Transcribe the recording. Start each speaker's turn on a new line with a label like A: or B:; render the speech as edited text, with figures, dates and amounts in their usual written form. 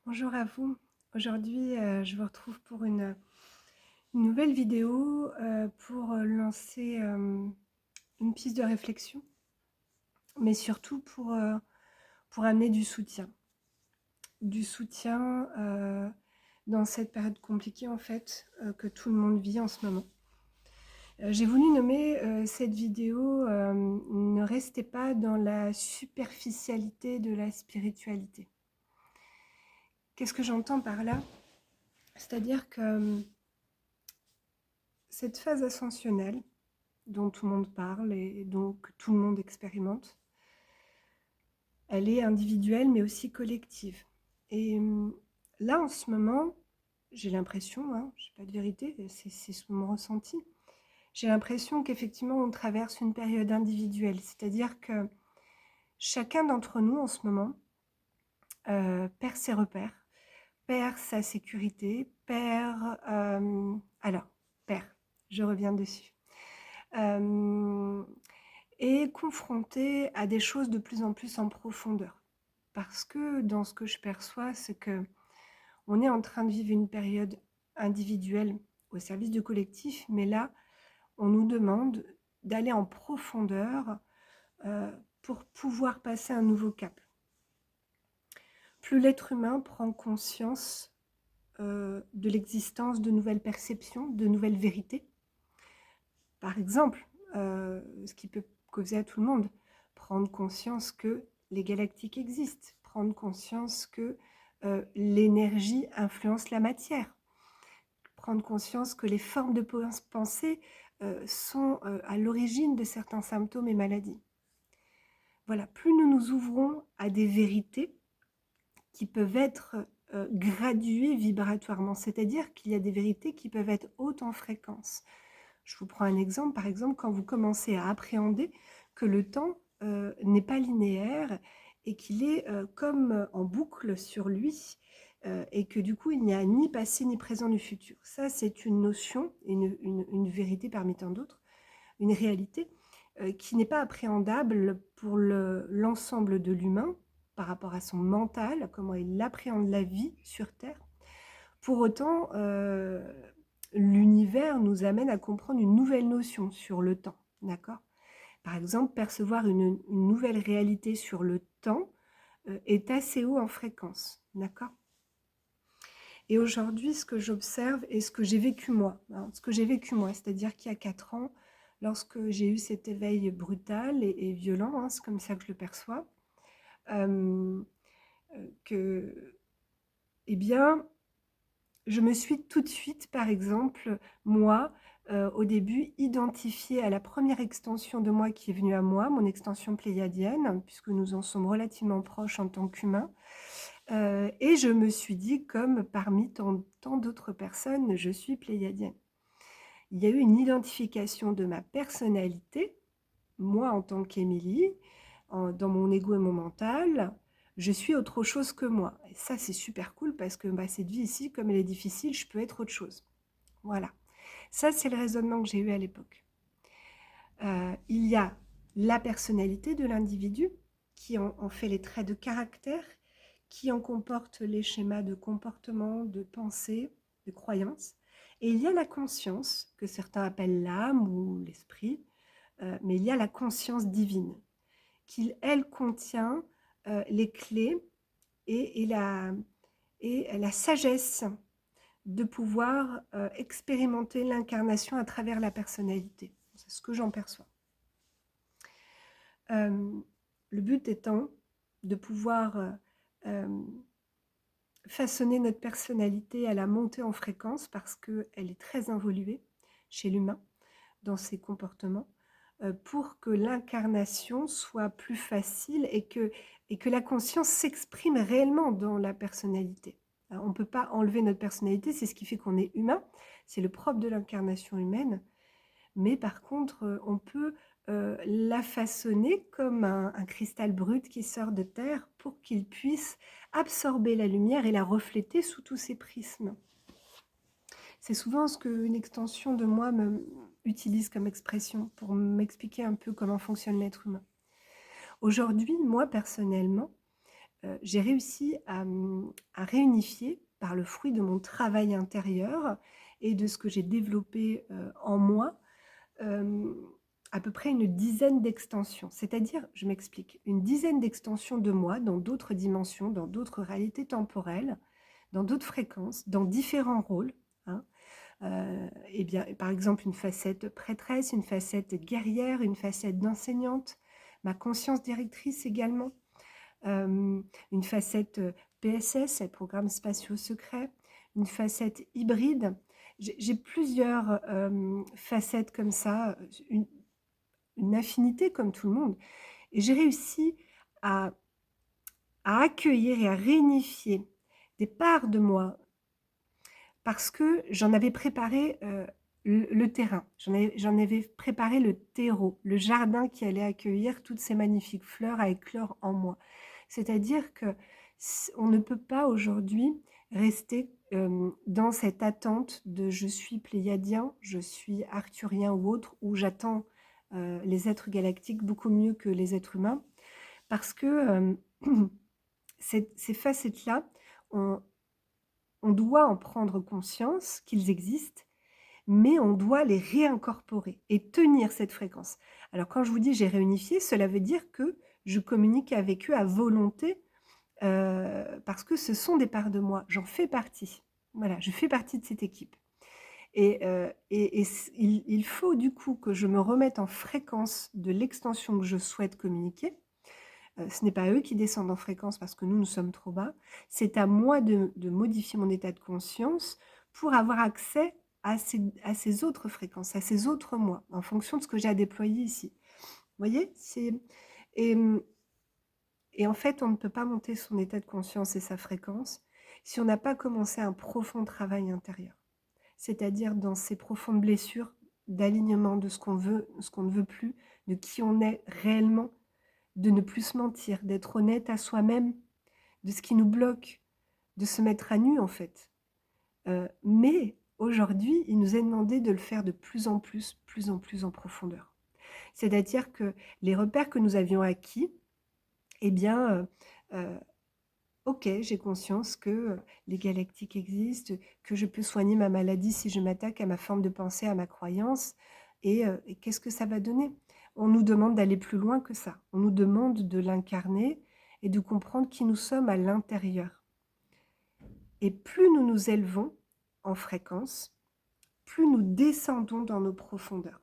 A: Bonjour à vous. Aujourd'hui, je vous retrouve pour une nouvelle vidéo pour lancer une piste de réflexion, mais surtout pour amener du soutien. Du soutien dans cette période compliquée en fait que tout le monde vit en ce moment. J'ai voulu nommer cette vidéo Ne restez pas dans la superficialité de la spiritualité. Qu'est-ce que j'entends par là? C'est-à-dire que cette phase ascensionnelle dont tout le monde parle et donc tout le monde expérimente, elle est individuelle mais aussi collective. Et là, en ce moment, j'ai l'impression, hein, je n'ai pas de vérité, c'est mon ressenti, j'ai l'impression qu'effectivement on traverse une période individuelle, c'est-à-dire que chacun d'entre nous en ce moment perd ses repères, perd sa sécurité, perd, je reviens dessus. Et confronté à des choses de plus en plus en profondeur. Parce que dans ce que je perçois, c'est que on est en train de vivre une période individuelle au service du collectif, mais là, on nous demande d'aller en profondeur pour pouvoir passer un nouveau cap. Plus l'être humain prend conscience de l'existence de nouvelles perceptions, de nouvelles vérités. Par exemple, ce qui peut causer à tout le monde, prendre conscience que les galactiques existent, prendre conscience que l'énergie influence la matière, prendre conscience que les formes de pensée sont à l'origine de certains symptômes et maladies. Voilà, plus nous nous ouvrons à des vérités qui peuvent être graduées vibratoirement, c'est-à-dire qu'il y a des vérités qui peuvent être hautes en fréquence. Je vous prends un exemple, par exemple, quand vous commencez à appréhender que le temps n'est pas linéaire et qu'il est comme en boucle sur lui et que du coup, il n'y a ni passé ni présent ni futur. Ça, c'est une notion, une vérité parmi tant d'autres, une réalité qui n'est pas appréhendable pour l'ensemble de l'humain par rapport à son mental, comment il appréhende la vie sur Terre. Pour autant, l'univers nous amène à comprendre une nouvelle notion sur le temps, d'accord? Par exemple, percevoir une nouvelle réalité sur le temps est assez haut en fréquence, d'accord? Et aujourd'hui, ce que j'observe et ce que j'ai vécu moi, hein, c'est-à-dire qu'il y a 4 ans, lorsque j'ai eu cet éveil brutal et violent, hein, c'est comme ça que je le perçois, que, eh bien, je me suis tout de suite, par exemple, moi, au début, identifiée à la première extension de moi qui est venue à moi, mon extension pléiadienne, puisque nous en sommes relativement proches en tant qu'humains. Et je me suis dit, comme parmi tant d'autres personnes, je suis pléiadienne. Il y a eu une identification de ma personnalité, moi en tant qu'Émilie, dans mon ego et mon mental, je suis autre chose que moi. Et ça, c'est super cool parce que cette vie ici, comme elle est difficile, je peux être autre chose. Voilà. Ça, c'est le raisonnement que j'ai eu à l'époque. Il y a la personnalité de l'individu qui en fait les traits de caractère, qui en comporte les schémas de comportement, de pensée, de croyance. Et il y a la conscience, que certains appellent l'âme ou l'esprit, mais il y a la conscience divine, qui, elle, contient les clés et la sagesse de pouvoir expérimenter l'incarnation à travers la personnalité. C'est ce que j'en perçois. Le but étant de pouvoir façonner notre personnalité à la montée en fréquence parce qu'elle est très involuée chez l'humain dans ses comportements pour que l'incarnation soit plus facile et que la conscience s'exprime réellement dans la personnalité. Alors, on ne peut pas enlever notre personnalité, c'est ce qui fait qu'on est humain, c'est le propre de l'incarnation humaine, mais par contre, on peut la façonner comme un cristal brut qui sort de terre pour qu'il puisse absorber la lumière et la refléter sous tous ses prismes. C'est souvent ce qu'une extension de moi utilise comme expression pour m'expliquer un peu comment fonctionne l'être humain. Aujourd'hui, moi personnellement, j'ai réussi à réunifier par le fruit de mon travail intérieur et de ce que j'ai développé, en moi, hem, à peu près une dizaine d'extensions. C'est-à-dire, je m'explique, une dizaine d'extensions de moi dans d'autres dimensions, dans d'autres réalités temporelles, dans d'autres fréquences, dans différents rôles, hein. Et bien, par exemple, une facette prêtresse, une facette guerrière, une facette d'enseignante, ma conscience directrice également, une facette, PSS, programmes spatiaux secrets, une facette hybride. J'ai plusieurs, facettes comme ça, une affinité comme tout le monde et j'ai réussi à accueillir et à réunifier des parts de moi parce que j'en avais préparé, le terrain. J'en avais préparé le terreau, le jardin qui allait accueillir toutes ces magnifiques fleurs à éclore en moi. C'est-à-dire que on ne peut pas aujourd'hui rester, dans cette attente de: «Je suis pléiadien, je suis arthurien ou autre» ou «J'attends, les êtres galactiques beaucoup mieux que les êtres humains». Parce que, ces facettes-là, on on doit en prendre conscience qu'ils existent, mais on doit les réincorporer et tenir cette fréquence. Alors quand je vous dis: «J'ai réunifié», cela veut dire que je communique avec eux à volonté, parce que ce sont des parts de moi, j'en fais partie. Voilà, je fais partie de cette équipe et il faut du coup que je me remette en fréquence de l'extension que je souhaite communiquer. Ce n'est pas eux qui descendent en fréquence parce que nous sommes trop bas. C'est à moi de modifier mon état de conscience pour avoir accès à ces autres fréquences, à ces autres moi, en fonction de ce que j'ai à déployer ici. Vous voyez? Et mmh et en fait, on ne peut pas monter son état de conscience et sa fréquence si on n'a pas commencé un profond travail intérieur. C'est-à-dire dans ces profondes blessures d'alignement de ce qu'on veut, ce qu'on ne veut plus, de qui on est réellement, de ne plus se mentir, d'être honnête à soi-même, de ce qui nous bloque, de se mettre à nu en fait. Mais aujourd'hui, il nous est demandé de le faire de plus en plus en profondeur. C'est-à-dire que les repères que nous avions acquis, eh bien, OK, j'ai conscience que, les galactiques existent, que je peux soigner ma maladie si je m'attaque à ma forme de pensée, à ma croyance et qu'est-ce que ça va donner? On nous demande d'aller plus loin que ça. On nous demande de l'incarner et de comprendre qui nous sommes à l'intérieur et plus nous nous élevons en fréquence, plus nous descendons dans nos profondeurs.